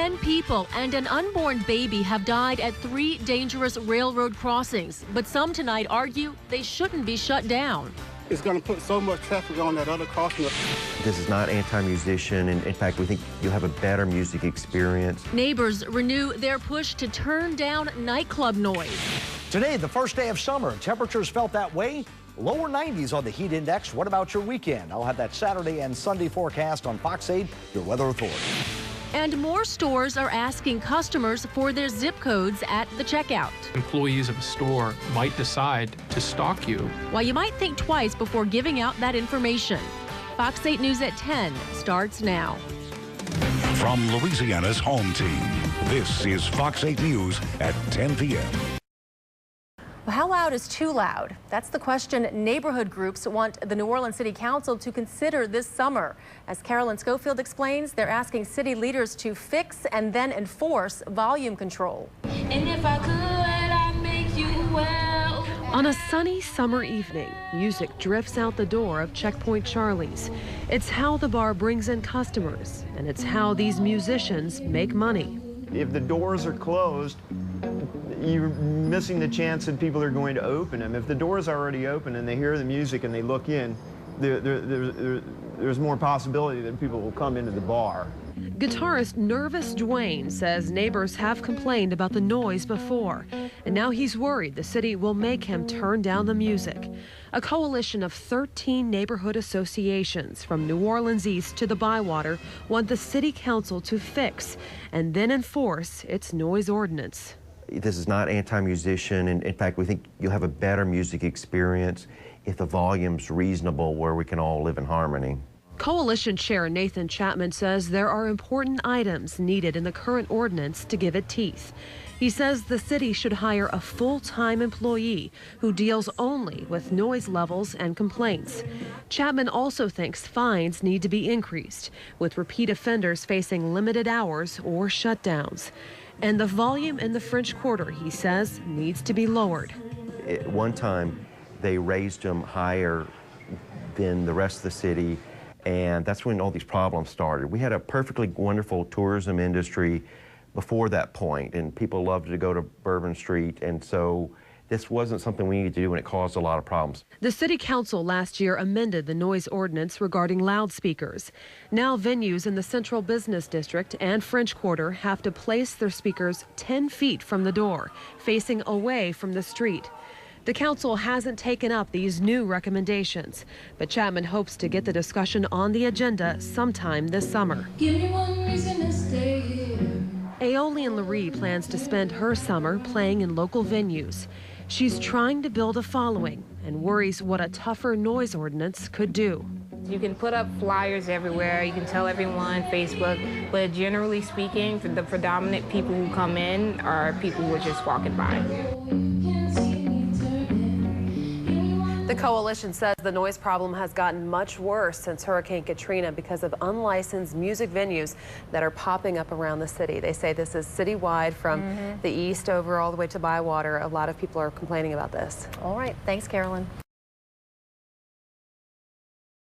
10 people and an unborn baby have died at 3 dangerous railroad crossings, but some tonight argue they shouldn't be shut down. It's going to put so much traffic on that other crossing. This is not anti-musician, and in fact, we think you'll have a better music experience. Neighbors renew their push to turn down nightclub noise. Today, the first day of summer, temperatures felt that way. Lower 90s on the heat index. What about your weekend? I'll have that Saturday and Sunday forecast on Fox 8, your weather authority. And more stores are asking customers for their zip codes at the checkout. Employees of a store might decide to stalk you. While you might think twice before giving out that information. Fox 8 News at 10 starts now. From Louisiana's home team, this is Fox 8 News at 10 p.m. Well, how loud is too loud? That's the question neighborhood groups want the New Orleans City Council to consider this summer. As Carolyn Schofield explains, they're asking city leaders to fix and then enforce volume control. And if I could, I'd make you well. On a sunny summer evening, music drifts out the door of Checkpoint Charlie's. It's how the bar brings in customers, and it's how these musicians make money. If the doors are closed, you're missing the chance that people are going to open them. If the door's already open and they hear the music and they look in, there's more possibility that people will come into the bar. Guitarist Nervous Dwayne says neighbors have complained about the noise before, and now he's worried the city will make him turn down the music. A coalition of 13 neighborhood associations from New Orleans East to the Bywater want the city council to fix and then enforce its noise ordinance. This is not anti-musician, and in fact, we think you'll have a better music experience if the volume's reasonable where we can all live in harmony. Coalition Chair Nathan Chapman says there are important items needed in the current ordinance to give it teeth. He says the city should hire a full-time employee who deals only with noise levels and complaints. Chapman also thinks fines need to be increased, with repeat offenders facing limited hours or shutdowns. And the volume in the French Quarter, he says, needs to be lowered. At one time, they raised them higher than the rest of the city, and that's when all these problems started. We had a perfectly wonderful tourism industry before that point, and people loved to go to Bourbon Street, and so this wasn't something we needed to do, and it caused a lot of problems. The city council last year amended the noise ordinance regarding loudspeakers. Now venues in the Central Business District and French Quarter have to place their speakers 10 feet from the door, facing away from the street. The council hasn't taken up these new recommendations, but Chapman hopes to get the discussion on the agenda sometime this summer. Give me one reason to stay here. Aeolian Laree plans to spend her summer playing in local venues. She's trying to build a following and worries what a tougher noise ordinance could do. You can put up flyers everywhere, you can tell everyone, Facebook, but generally speaking, the predominant people who come in are people who are just walking by. The coalition says the noise problem has gotten much worse since Hurricane Katrina because of unlicensed music venues that are popping up around the city. They say this is citywide from the east over all the way to Bywater. A lot of people are complaining about this. All right. Thanks, Carolyn.